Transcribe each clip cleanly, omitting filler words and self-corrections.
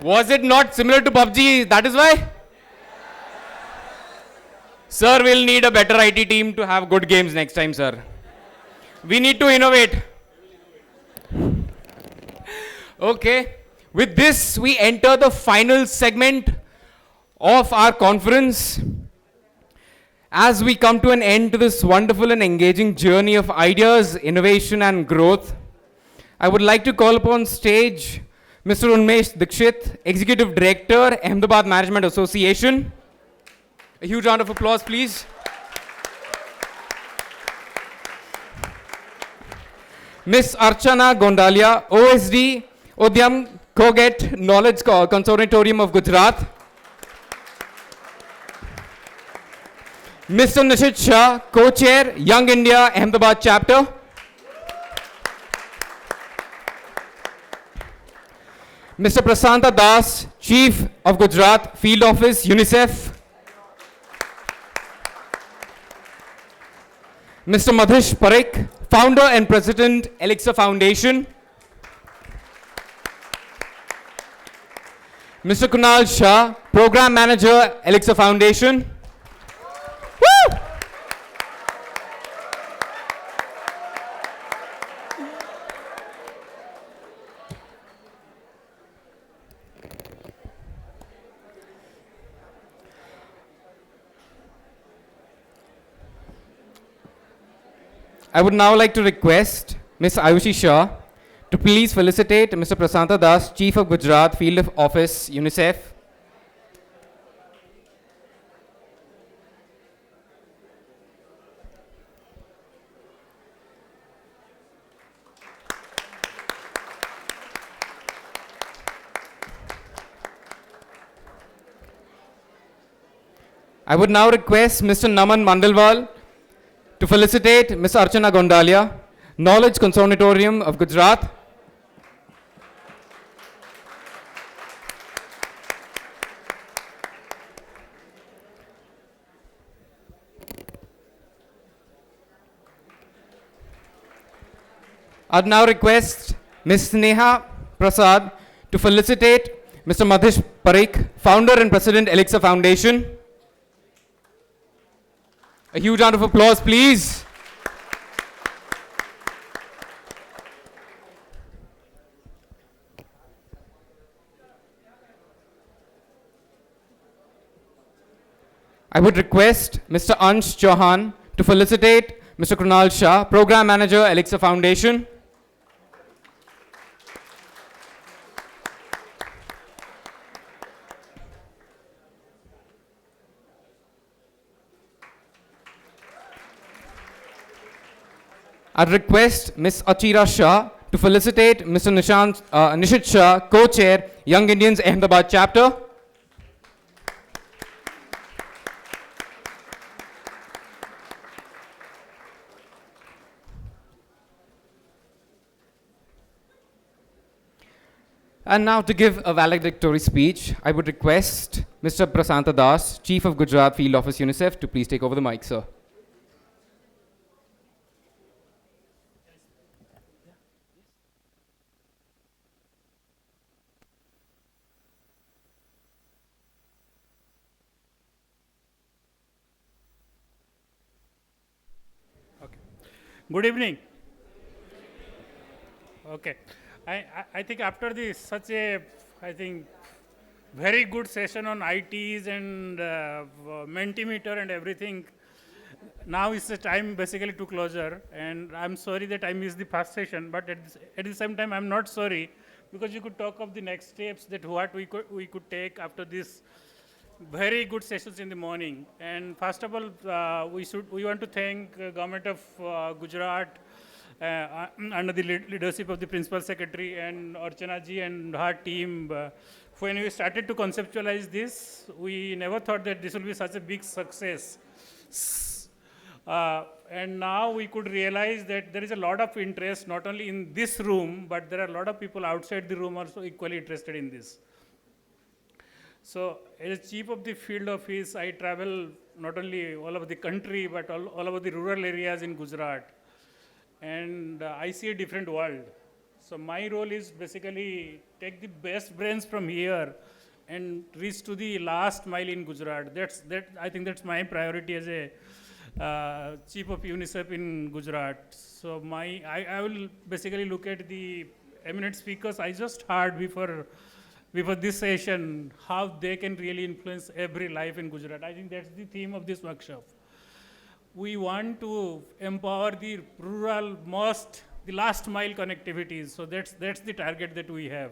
Was it not similar to PUBG? That is why? Sir, we'll need a better IT team to have good games next time, sir. We need to innovate. Okay. With this, we enter the final segment of our conference. As we come to an end to this wonderful and engaging journey of ideas, innovation, and growth, I would like to call upon stage Mr. Unmesh Dikshit, Executive Director, Ahmedabad Management Association. A huge round of applause, please. Miss Archana Gondalia, OSD, Udyam Koget Knowledge Conservatorium of Gujarat. Mr. Nishit Shah, Co-Chair, Young India, Ahmedabad Chapter. Mr. Prasanta Das, Chief of Gujarat Field Office, UNICEF. Mr. Madhish Parekh, Founder and President, Elixir Foundation. Mr. Kunal Shah, Program Manager, Elixir Foundation. Woo! I would now like to request Ms. Ayushi Shah to please felicitate Mr. Prasanta Das, Chief of Gujarat Field Office, UNICEF. I would now request Mr. Naman Mandalwal to felicitate Ms. Archana Gondalia, Knowledge Conservatorium of Gujarat. I'd now request Ms. Sneha Prasad to felicitate Mr. Madhish Parekh, Founder and President, Elixir Foundation. A huge round of applause, please. I would request Mr. Ansh Chauhan to felicitate Mr. Kunal Shah, Program Manager, Elixir Foundation. I'd request Ms. Achira Shah to felicitate Mr. Nishit Shah, Co-Chair, Young Indians, Ahmedabad Chapter. And now to give a valedictory speech, I would request Mr. Prasanta Das, Chief of Gujarat Field Office, UNICEF, to please take over the mic, sir. Good evening. Okay. I think after this, such a, I think, very good session on ITs and Mentimeter and everything, now is the time basically to closure. And I'm sorry that I missed the first session, but at the same time, I'm not sorry because you could talk of the next steps that what we could take after this very good sessions in the morning. And first of all, we want to thank government of Gujarat under the leadership of the Principal Secretary and Archana ji and her team. When we started to conceptualize this, we never thought that this will be such a big success. And now we could realize that there is a lot of interest, not only in this room, but there are a lot of people outside the room also equally interested in this. So as chief of the field office, I travel not only all over the country, but all over the rural areas in Gujarat. And I see a different world. So my role is basically take the best brains from here and reach to the last mile in Gujarat. I think that's my priority as a chief of UNICEF in Gujarat. So I will basically look at the eminent speakers I just heard before this session, how they can really influence every life in Gujarat. I think that's the theme of this workshop. We want to empower the rural the last mile connectivities. So that's the target that we have.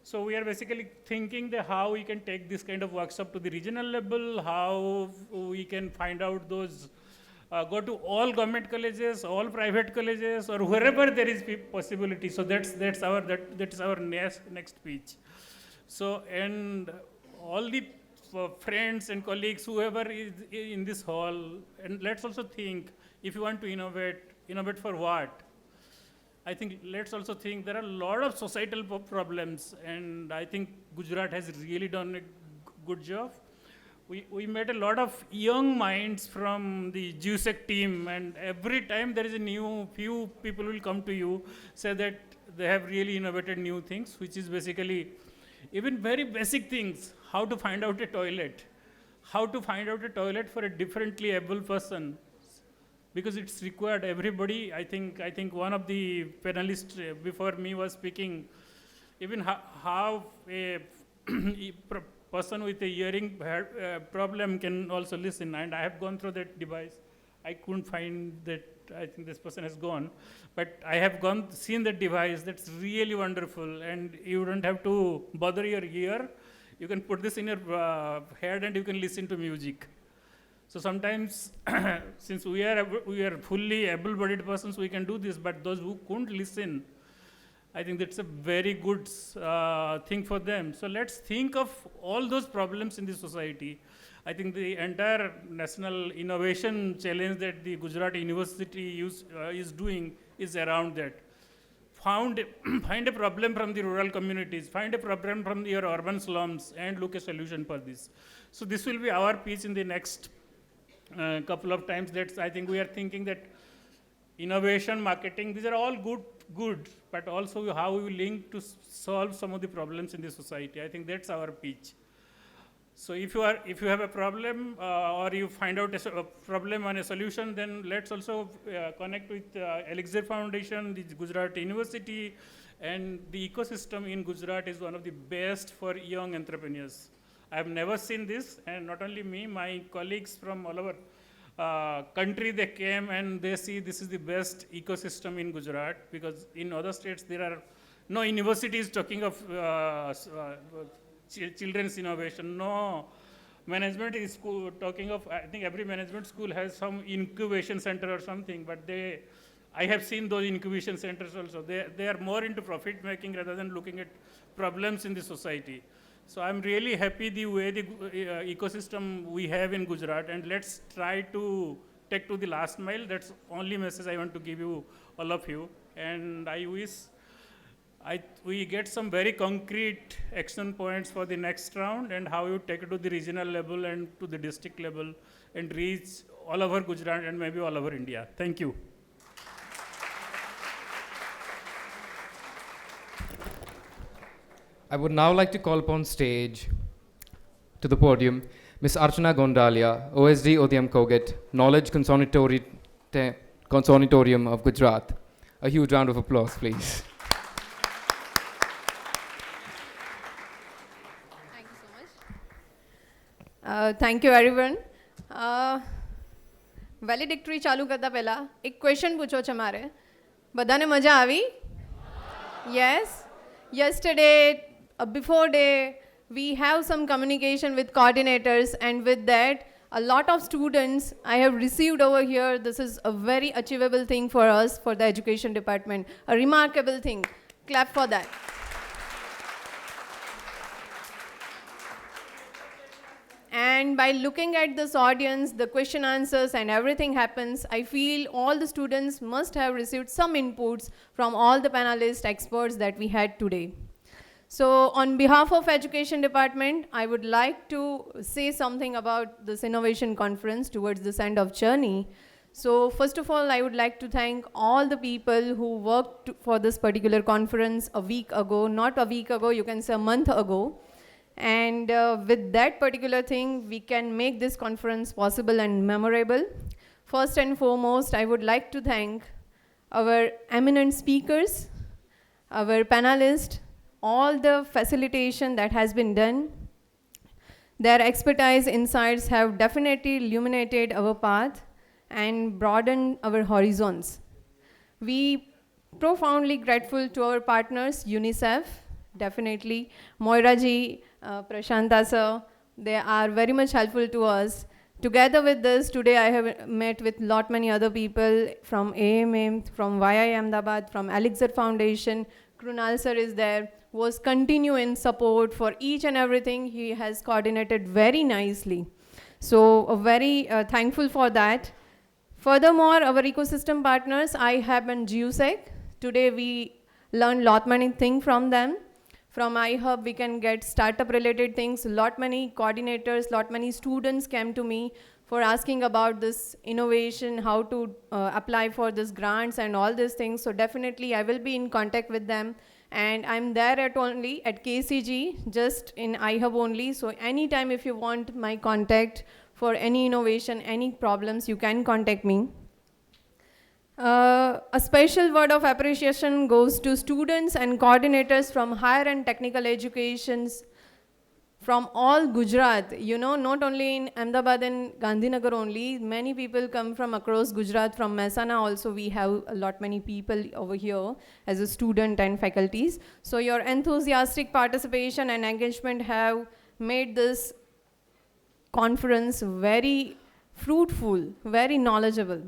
So we are basically thinking that how we can take this kind of workshop to the regional level, how we can find out those, go to all government colleges, all private colleges, or wherever there is possibility. So that's our next pitch. So, and all the friends and colleagues, whoever is in this hall, and let's also think, if you want to innovate for what? I think let's also think there are a lot of societal problems, and I think Gujarat has really done a good job. We met a lot of young minds from the GUSEC team, and every time there is a few people will come to you, say that they have really innovated new things, which is basically even very basic things, how to find out a toilet for a differently able person, because it's required. Everybody, I think one of the panelists before me was speaking, even how a person with a hearing problem can also listen. And I have gone through that device. I couldn't find that. I think this person has gone, but I have seen that device. That's really wonderful, and you don't have to bother your ear. You can put this in your head, and you can listen to music. So sometimes, since we are fully able-bodied persons, we can do this. But those who couldn't listen, I think that's a very good thing for them. So let's think of all those problems in the society. I think the entire national innovation challenge that the Gujarat University is doing is around that. Find a problem from the rural communities, find a problem from your urban slums, and look a solution for this. So this will be our pitch in the next couple of times. I think we are thinking that innovation, marketing, these are all good, but also how we link to solve some of the problems in the society. I think that's our pitch. So if you have a problem or you find out a problem and a solution, then let's also connect with Elixir Foundation, the Gujarat University, and the ecosystem in Gujarat is one of the best for young entrepreneurs. I have never seen this, and not only me, my colleagues from all over country, they came and they see this is the best ecosystem in Gujarat, because in other states there are no universities talking of children's innovation, no management is school talking of. I think every management school has some incubation center or something, but I have seen those incubation centers also. They are more into profit making rather than looking at problems in the society. So I'm really happy the way the ecosystem we have in Gujarat, and let's try to take to the last mile. That's only message I want to give you, all of you. And I wish we get some very concrete action points for the next round, and how you take it to the regional level and to the district level and reach all over Gujarat and maybe all over India. Thank you. I would now like to call upon stage to the podium Ms. Archana Gondalia, OSD Odiyam Koget, Knowledge Consortium of Gujarat. A huge round of applause, please. Thank you so much. Thank you everyone. Valedictory ચાલુ કરતા પહેલા એક question પૂછો છે મારે. બધાને મજા આવી? Yes. Yesterday, before day, we have some communication with coordinators, and with that, a lot of students I have received over here. This is a very achievable thing for us, for the education department. A remarkable thing. Clap for that. And by looking at this audience, the question answers and everything happens, I feel all the students must have received some inputs from all the panelists, experts that we had today. So on behalf of Education Department, I would like to say something about this innovation conference towards this end of journey. So first of all, I would like to thank all the people who worked for this particular conference a week ago, not a week ago, you can say a month ago. And with that particular thing, we can make this conference possible and memorable. First and foremost, I would like to thank our eminent speakers, our panelists, all the facilitation that has been done. Their expertise insights have definitely illuminated our path and broadened our horizons. We profoundly grateful to our partners, UNICEF, definitely, Moira ji, Prashanta sir, they are very much helpful to us. Together with this, today I have met with lot many other people from AMM, from YI Ahmedabad, from Elixir Foundation. Krunal sir is there, was continue in support for each and everything. He has coordinated very nicely. So very thankful for that. Furthermore, our ecosystem partners, iHub and GeoSec. Today we learned lot many things from them. From iHub, we can get startup related things. Lot many coordinators, lot many students came to me for asking about this innovation, how to apply for this grants and all these things. So definitely I will be in contact with them. And I'm there at KCG, just in iHub only. So anytime if you want my contact for any innovation, any problems, you can contact me. A special word of appreciation goes to students and coordinators from higher and technical educations from all Gujarat. You know, not only in Ahmedabad and Gandhinagar only, many people come from across Gujarat, from Mehsana also we have a lot many people over here as a student and faculties. So your enthusiastic participation and engagement have made this conference very fruitful, very knowledgeable.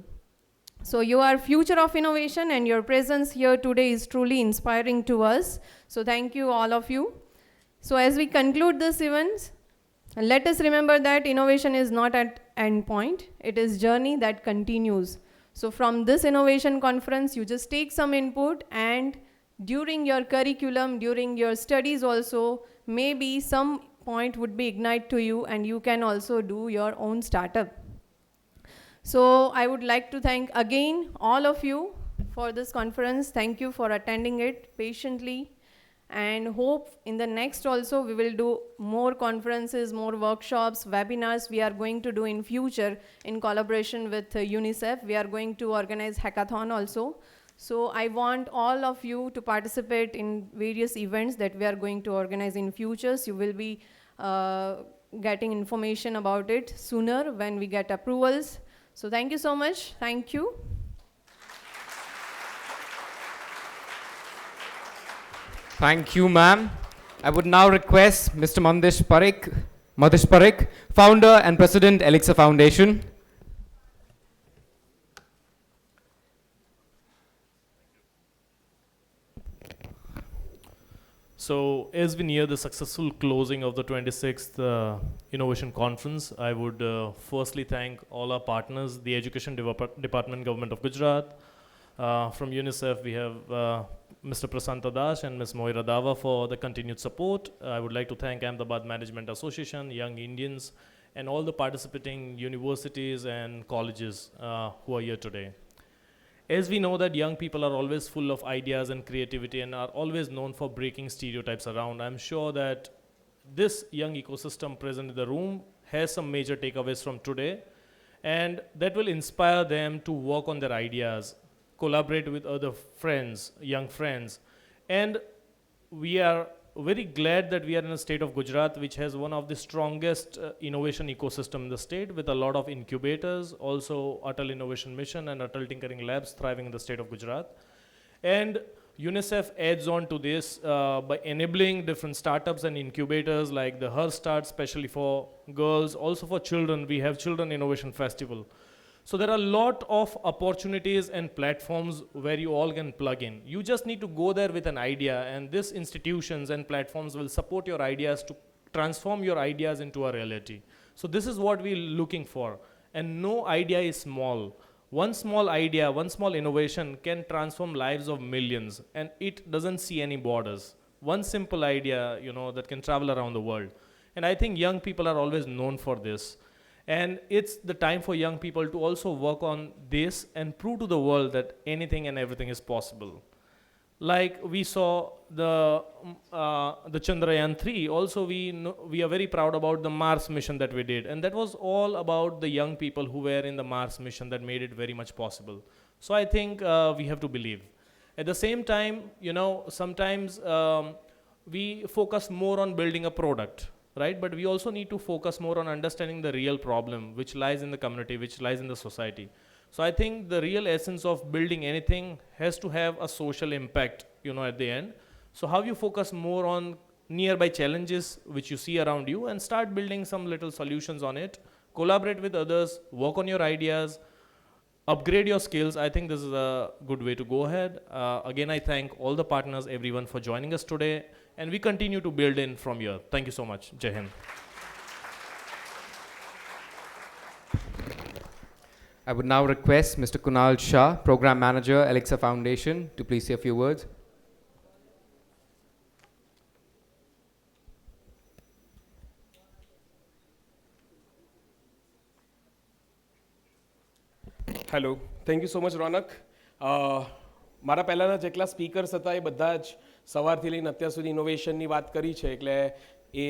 So you are future of innovation and your presence here today is truly inspiring to us. So thank you all of you. So as we conclude this event, let us remember that innovation is not at end point. It is journey that continues. So from this innovation conference, you just take some input, and during your curriculum, during your studies also, maybe some point would be ignite to you and you can also do your own startup. So I would like to thank again all of you for this conference. Thank you for attending it patiently, and hope in the next also we will do more conferences, more workshops, webinars we are going to do in future in collaboration with UNICEF. We are going to organize hackathon also. So I want all of you to participate in various events that we are going to organize in futures. You will be getting information about it sooner when we get approvals. So thank you so much. Thank you. Thank you, ma'am. I would now request Mr. Madish Parekh, founder and president, Elixir Foundation. So as we near the successful closing of the 26th Innovation Conference, I would firstly thank all our partners, the Education Department, Government of Gujarat. From UNICEF, we have Mr. Prasanta Das and Ms. Moira Dava for the continued support. I would like to thank Ahmedabad Management Association, Young Indians, and all the participating universities and colleges who are here today. As we know that young people are always full of ideas and creativity and are always known for breaking stereotypes around, I'm sure that this young ecosystem present in the room has some major takeaways from today, and that will inspire them to work on their ideas, collaborate with other friends, young friends. And we are very glad that we are in a state of Gujarat which has one of the strongest innovation ecosystem in the state, with a lot of incubators, also Atal Innovation Mission and Atal Tinkering Labs thriving in the state of Gujarat. And UNICEF adds on to this by enabling different startups and incubators like the Her Start, especially for girls, also for children. We have Children Innovation Festival. So there are a lot of opportunities and platforms where you all can plug in. You just need to go there with an idea, and these institutions and platforms will support your ideas to transform your ideas into a reality. So this is what we're looking for. And no idea is small. One small idea, one small innovation can transform lives of millions, and it doesn't see any borders. One simple idea, that can travel around the world. And I think young people are always known for this. And it's the time for young people to also work on this and prove to the world that anything and everything is possible. Like we saw the Chandrayaan 3, also we are very proud about the Mars mission that we did. And that was all about the young people who were in the Mars mission that made it very much possible. So I think we have to believe. At the same time, sometimes we focus more on building a product, right? But we also need to focus more on understanding the real problem which lies in the community, which lies in the society. So I think the real essence of building anything has to have a social impact, at the end. So how you focus more on nearby challenges which you see around you and start building some little solutions on it, collaborate with others, work on your ideas, upgrade your skills. I think this is a good way to go ahead. Again, I thank all the partners, everyone for joining us today, and we continue to build in from here. Thank you so much. Jai Hind. I would now request Mr. Kunal Shah, Program Manager, Alexa Foundation, to please say a few words. Hello thank you so much Raunak. મારા પહેલાંના જેટલા speakers હતા એ બધા જ સવારથી લઈને અત્યાર સુધી ઇનોવેશનની વાત કરી છે, એટલે એ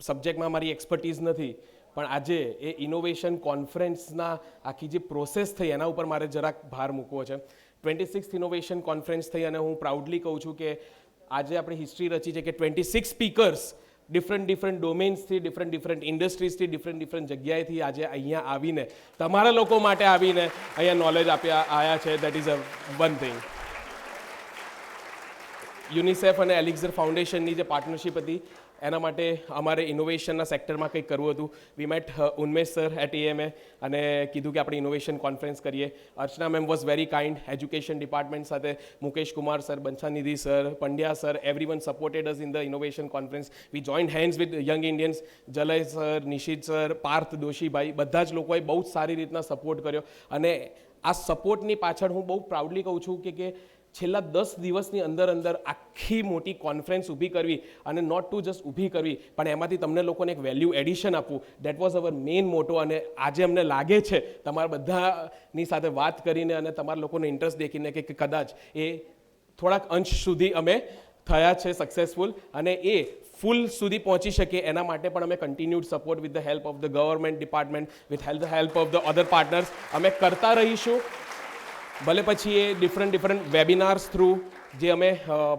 સબ્જેક્ટમાં મારી એક્સપર્ટીઝ નથી. પણ આજે એ ઇનોવેશન કોન્ફરન્સના આખી જે પ્રોસેસ થઈ એના ઉપર મારે જરાક ભાર મૂકવો છે. 26th ઇનોવેશન કોન્ફરન્સ થઈ અને હું પ્રાઉડલી કહું છું કે આજે આપણે હિસ્ટ્રી રચી છે કે 26 સ્પીકર્સ ડિફરન્ટ ડોમેન્સથી, ડિફરન્ટ ઇન્ડસ્ટ્રીઝથી, ડિફરન્ટ જગ્યાએથી આજે અહીંયા આવીને તમારા લોકો માટે આવીને અહીંયા નોલેજ આવ્યા છે. That is a one thing. UNICEF અને એલિક્ઝર ફાઉન્ડેશનની જે પાર્ટનરશિપ હતી એના માટે અમારે ઇનોવેશનના સેક્ટરમાં કંઈક કરવું હતું. We met Unmesh sir at AMA અને કીધું કે આપણે ઇનોવેશન કોન્ફરન્સ કરીએ. Archana ma'am was very kind. Education department સાથે Mukesh Kumar sir, Banchhanidhi sir, Pandya sir, everyone supported us in the innovation conference. We joined hands with young Indians. Jalay sir, Nishit sir, Parth દોશીભાઈ, બધા જ લોકોએ બહુ જ સારી રીતના સપોર્ટ કર્યો. અને આ સપોર્ટની પાછળ હું બહુ પ્રાઉડલી કહું છું કે છેલ્લા 10 દિવસની અંદર આખી મોટી કોન્ફરન્સ ઊભી કરવી અને નોટ ટુ જસ્ટ ઊભી કરવી પણ એમાંથી તમને લોકોને એક વેલ્યુ એડિશન આપવું, દેટ વોઝ અવર મેઇન મોટો. અને આજે અમને લાગે છે તમારા બધાની સાથે વાત કરીને અને તમારા લોકોનો ઇન્ટરેસ્ટ દેખીને કે કદાચ એ થોડાક અંશ સુધી અમે થયા છે સક્સેસફુલ, અને એ ફૂલ સુધી પહોંચી શકે એના માટે પણ અમે continued support with the help of the government department, with the help of the other partners અમે કરતા રહીશું. ભલે પછી એ ડિફરન્ટ વેબિનાર્સ થ્રુ જે અમે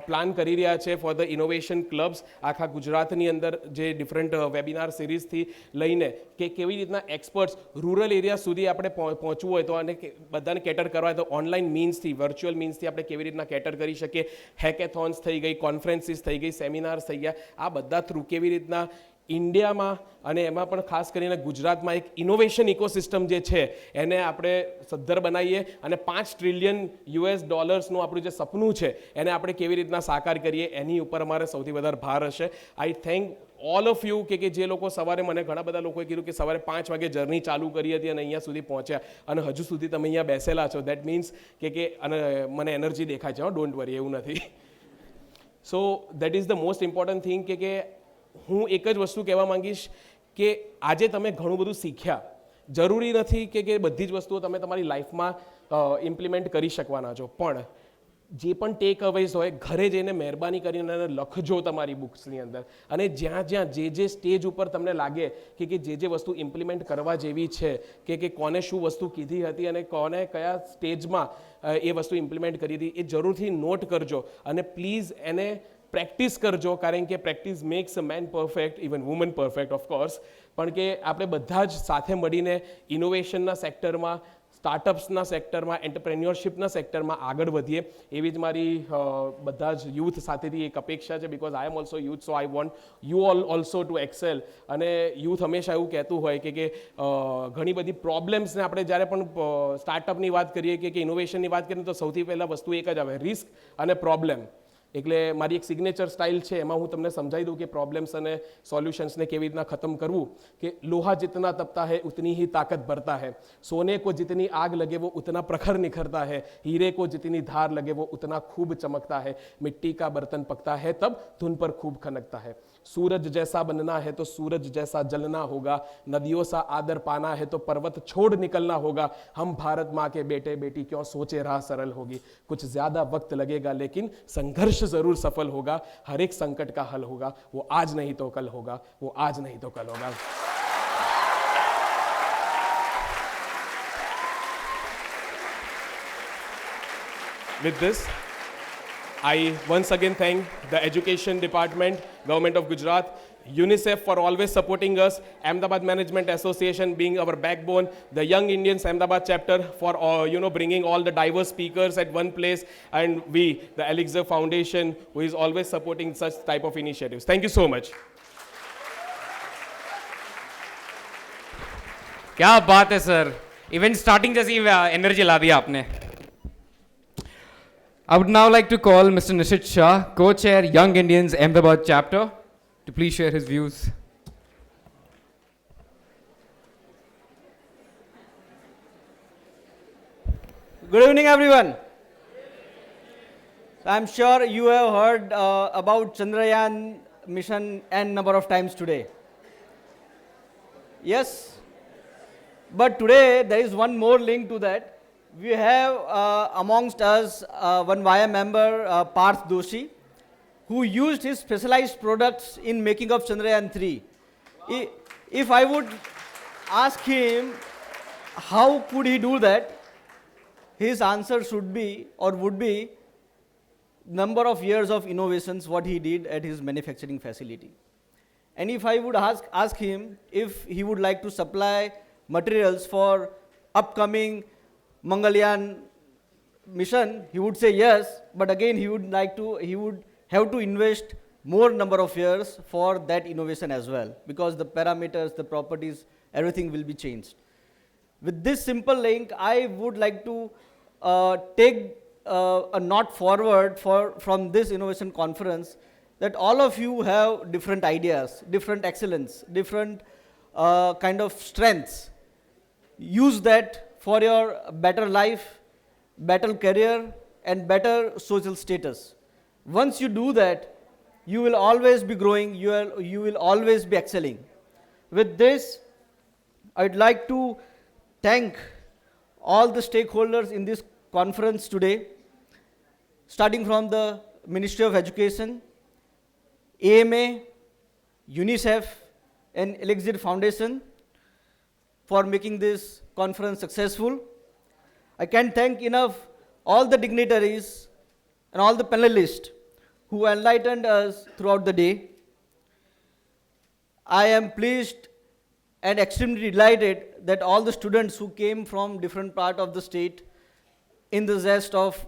પ્લાન કરી રહ્યા છે ફોર ધ ઇનોવેશન ક્લબ્સ આખા ગુજરાતની અંદર, જે ડિફરન્ટ વેબિનાર સિરીઝથી લઈને કે કેવી રીતના એક્સપર્ટ્સ રૂરલ એરિયા સુધી આપણે પહોંચવું હોય તો અને બધાને કેટર કરવા હોય તો ઓનલાઈન મીન્સથી, વર્ચ્યુઅલ મીન્સથી આપણે કેવી રીતના કેટર કરી શકીએ. હેકેથોન્સ થઈ ગઈ, કોન્ફરન્સીસ થઈ ગઈ, સેમિનાર્સ થઈ ગયા, આ બધા થ્રુ કેવી રીતના ઇન્ડિયામાં અને એમાં પણ ખાસ કરીને ગુજરાતમાં એક ઇનોવેશન ઇકોસિસ્ટમ જે છે એને આપણે સદ્ધર બનાવીએ અને $5 ટ્રિલિયન આપણું જે સપનું છે એને આપણે કેવી રીતના સાકાર કરીએ એની ઉપર અમારે સૌથી વધારે ભાર હશે. આઈ થેન્ક ઓલ ઓફ યુ કે જે લોકો સવારે મને ઘણા બધા લોકોએ કીધું કે સવારે 5 વાગે જર્ની ચાલુ કરી હતી અને અહીંયા સુધી પહોંચ્યા અને હજુ સુધી તમે અહીંયા બેસેલા છો. દેટ મીન્સ કે અને મને એનર્જી દેખાય છે, ડોન્ટ વરી, એવું નથી. So that is the most important thing કે હું એક જ વસ્તુ કહેવા માંગીશ કે આજે તમે ઘણું બધું શીખ્યા. જરૂરી નથી કે બધી જ વસ્તુઓ તમે તમારી લાઈફમાં ઇમ્પ્લિમેન્ટ કરી શકવાના છો, પણ જે પણ ટેક અવેઝ હોય ઘરે જઈને મહેરબાની કરીને લખજો તમારી બુક્સની અંદર. અને જ્યાં જે સ્ટેજ ઉપર તમને લાગે કે જે વસ્તુ ઇમ્પ્લિમેન્ટ કરવા જેવી છે કે કોને શું વસ્તુ કીધી હતી અને કોને કયા સ્ટેજમાં એ વસ્તુ ઇમ્પ્લિમેન્ટ કરી હતી એ જરૂરથી નોટ કરજો અને પ્લીઝ એને પ્રેક્ટિસ કરજો, કારણ કે પ્રેક્ટિસ મેક્સ અ main perfect, even woman perfect of course. પણ કે આપણે બધા જ સાથે મળીને ઇનોવેશનના સેક્ટરમાં, સ્ટાર્ટઅપ્સના સેક્ટરમાં, એન્ટરપ્રેન્યોરશિપના સેક્ટરમાં આગળ વધીએ એવી જ મારી બધા જ યુથ સાથેથી એક અપેક્ષા છે. Because I am also youth, so I want you also to excel. અને યુથ હંમેશા એવું કહેતું હોય કે ઘણી બધી પ્રોબ્લેમ્સને આપણે જ્યારે પણ સ્ટાર્ટઅપની વાત કરીએ કે ઇનોવેશનની વાત કરીએ તો સૌથી પહેલાં વસ્તુ એક જ આવે, રિસ્ક અને પ્રોબ્લેમ. એટલે મારી એક સિગ્નેચર સ્ટાઇલ છે, એમાં હું તમને સમજાવી દઉં કે પ્રોબ્લેમ્સ અને સોલ્યુશન્સને કેવી રીતના ખતમ કરવું. કે લોહા जितना तपता है उतनी ही ताकत बढ़ता है, सोने को जितनी आग लगे वो उतना प्रखर निखरता है, हीरे को जितनी धार लगे वो उतना खूब चमकता है, मिट्टी का बर्तन पकता है तब धुन पर खूब खनकता है. सूरज जैसा बनना है तो सूरज जैसा जलना होगा, नदियों सा आदर पाना है तो पर्वत छोड़ निकलना होगा, हम भारत माँ के बेटे बेटी क्यों सोचे राह सरल होगी, कुछ ज्यादा वक्त लगेगा लेकिन संघर्ष जरूर सफल होगा, हर एक संकट का हल होगा, वो आज नहीं तो कल होगा, वो आज नहीं तो कल होगा। With this, I once again thank the Education Department, Government of Gujarat, UNICEF for always supporting us, Ahmedabad Management Association being our backbone, the Young Indians Ahmedabad chapter for bringing all the diverse speakers at one place, and we, the Elixir Foundation, who is always supporting such type of initiatives. Thank you so much. क्या बात है sir, event starting जैसी energy ला दिया आपने। I would now like to call Mr. Nishit Shah, Co-Chair, Young Indians Ahmedabad Chapter, to please share his views. Good evening, everyone. I'm sure you have heard about Chandrayaan mission n number of times today. Yes, but today there is one more link to that. We have amongst us one VIA member, Parth Doshi, who used his specialized products in making of Chandrayaan 3. If I would ask him how could he do that, his answer should be or would be number of years of innovations what he did at his manufacturing facility. And if I would ask him if he would like to supply materials for upcoming Mangalyaan mission, he would say yes, but again he would have to invest more number of years for that innovation as well, because the parameters, the properties, everything will be changed. With this simple link, I would like to take a note forward from this innovation conference, that all of you have different ideas, different excellence, different kind of strengths. Use that for your better life, better career, and better social status. Once you do that, you will always be growing, you will always be excelling. With this, I'd like to thank all the stakeholders in this conference today, starting from the Ministry of Education, AMA, UNICEF, and Elixir Foundation for making this conference successful. I can't thank enough all the dignitaries and all the panelists who enlightened us throughout the day. I am pleased and extremely delighted that all the students who came from different parts of the state in the zest of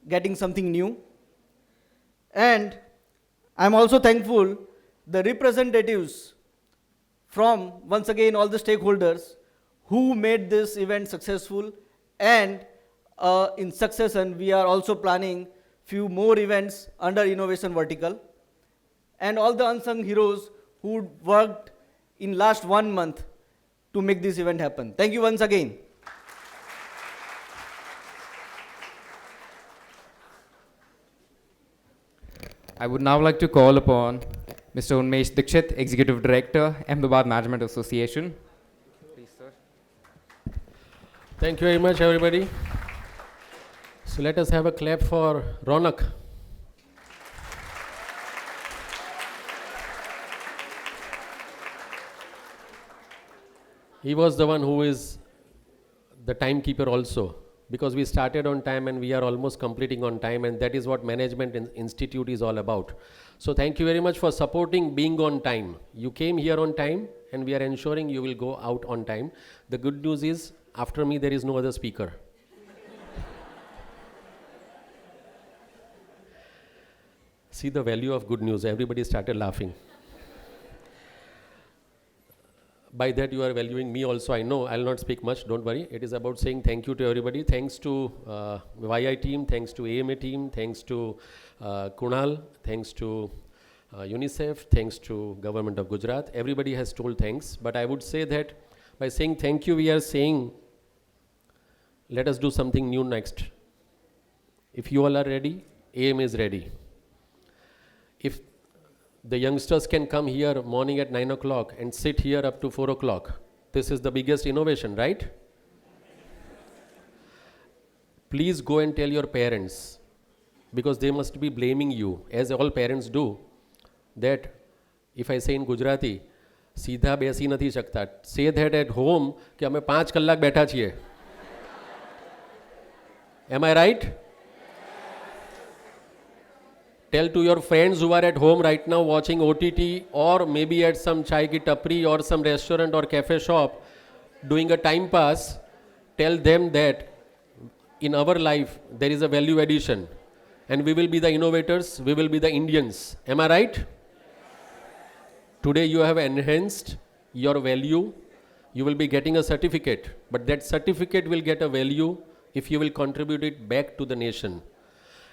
getting something new. And I'm also thankful the representatives from, once again, all the stakeholders who made this event successful, and in succession we are also planning few more events under innovation vertical, and all the unsung heroes who worked in last 1 month to make this event happen. Thank you once again. I would now like to call upon Mr. Unmesh Dikshit, Executive Director, Ahmedabad Management Association. Please, sir. Thank you very much, everybody. So let us have a clap for Ronak. He was the one who is the timekeeper also, because we started on time and we are almost completing on time, and that is what Management Institute is all about. So thank you very much for supporting being on time. You came here on time and we are ensuring you will go out on time. The good news is, after me there is no other speaker. See the value of good news. Everybody started laughing. By that you are valuing me also, I know. I'll not speak much, don't worry. It is about saying thank you to everybody. Thanks to YI team, thanks to AMA team, thanks to Kunal, thanks to UNICEF, thanks to Government of Gujarat. Everybody has told thanks, but I would say that by saying thank you, we are saying let us do something new next. If you all are ready, AMA is ready. If the youngsters can come here morning at 9 o'clock and sit here up to 4 o'clock. This is the biggest innovation, right? Please go and tell your parents, because they must be blaming you, as all parents do, that if I say in Gujarati, सीधा બેસી નથી શકતા. Say that at home કે અમે 5 કલાક બેઠા છીએ. Am I right? Tell to your friends who are at home right now watching OTT, or maybe at some chai ki tapri or some restaurant or cafe shop doing a time pass, tell them that in our life there is a value addition and we will be the innovators, we will be the Indians. Am I right? Today you have enhanced your value. You will be getting a certificate, but that certificate will get a value if you will contribute it back to the nation.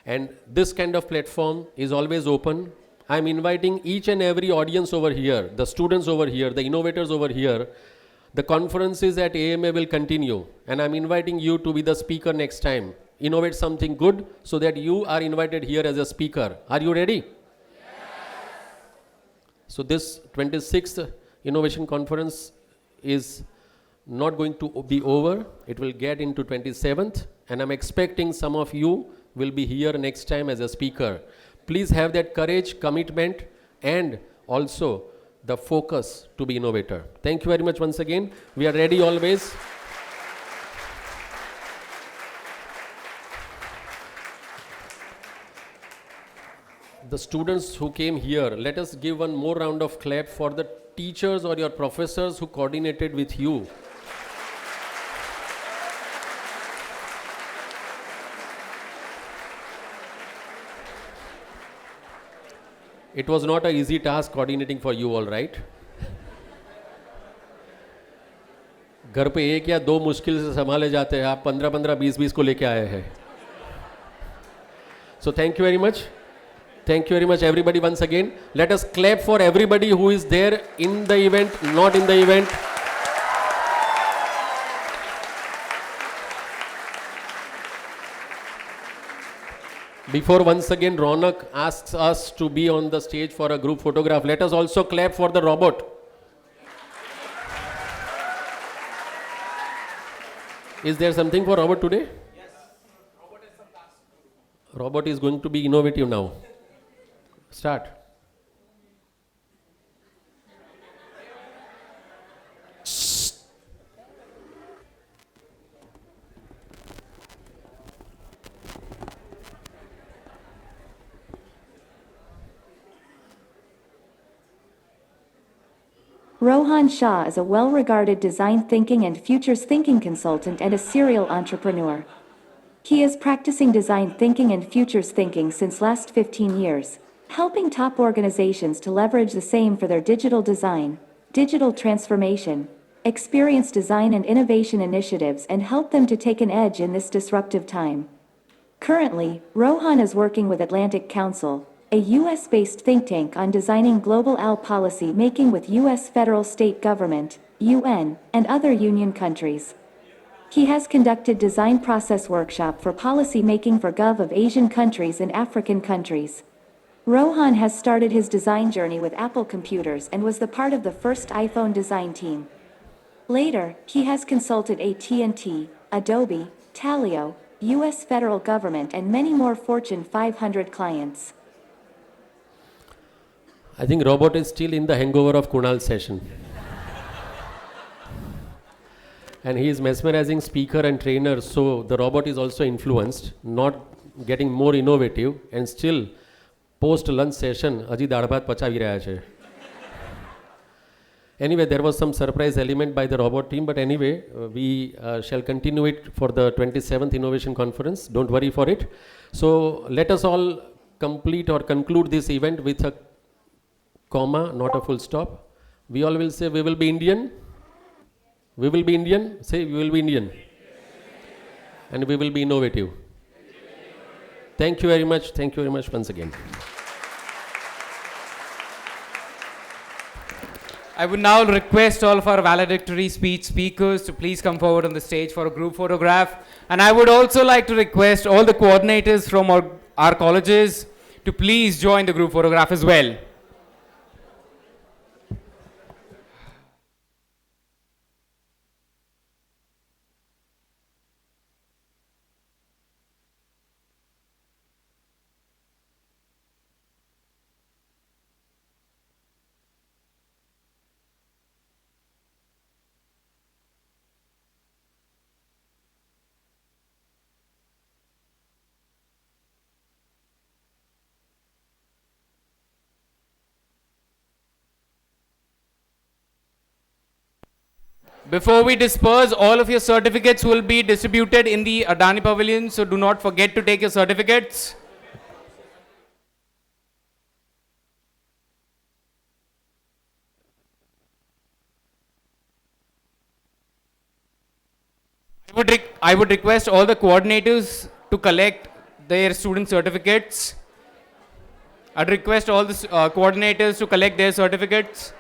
And this kind of platform is always open. I'm inviting each and every audience over here, the students over here, the innovators over here. The conferences at AMA will continue, and I'm inviting you to be the speaker next time. Innovate something good so that you are invited here as a speaker. Are you ready? So this 26th Innovation Conference is not going to be over. It will get into 27th, and I'm expecting some of you will be here next time as a speaker. Please have that courage, commitment, and also the focus to be innovator. Thank you very much once again. We are ready always. The students who came here, let us give one more round of clap for the teachers or your professors who coordinated with you. It was not an easy task coordinating for you, all right? घर पे एक या दो मुश्किल से संभाले जाते हैं, आप 15-15, 20-20 को लेके आए हैं. So thank you very much. Thank you very much everybody once again. Let us clap for everybody who is there in the event, not in the event. Before once again Ronak asks us to be on the stage for a group photograph, let us also clap for the robot. Is there something for robot today? Yes. Robot is going to be innovative now. Start. Rohan Shah is a well-regarded design thinking and futures thinking consultant and a serial entrepreneur. He is practicing design thinking and futures thinking since last 15 years, helping top organizations to leverage the same for their digital design, digital transformation, experience design and innovation initiatives, and help them to take an edge in this disruptive time. Currently, Rohan is working with Atlantic Council, a US-based think tank, on designing global AL policy making with US federal state government, UN, and other union countries. He has conducted design process workshop for policy making for Gov of Asian countries and African countries. Rohan has started his design journey with Apple computers and was the part of the first iPhone design team. Later, he has consulted AT&T, Adobe, Talio, US federal government, and many more Fortune 500 clients. I think robot is still in the hangover of Kunal's session. And he is mesmerizing speaker and trainer, so the robot is also influenced, not getting more innovative, and still post lunch session હજી દાળ ભાત પચાવી રહ્યા છે. Anyway, there was some surprise element by the robot team, but anyway, we shall continue it for the 27th Innovation Conference. Don't worry for it. So let us all complete or conclude this event with a comma, not a full stop. We all will say, we will be Indian. We will be Indian. Say, we will be Indian. And we will be innovative. Thank you very much. Thank you very much once again. I would now request all of our valedictory speech speakers to please come forward on the stage for a group photograph. And I would also like to request all the coordinators from our colleges to please join the group photograph as well. Before we disperse, all of your certificates will be distributed in the Adani Pavilion, so do not forget to take your certificates. I would request all the coordinators to collect their student certificates. I'd request all the coordinators to collect their certificates.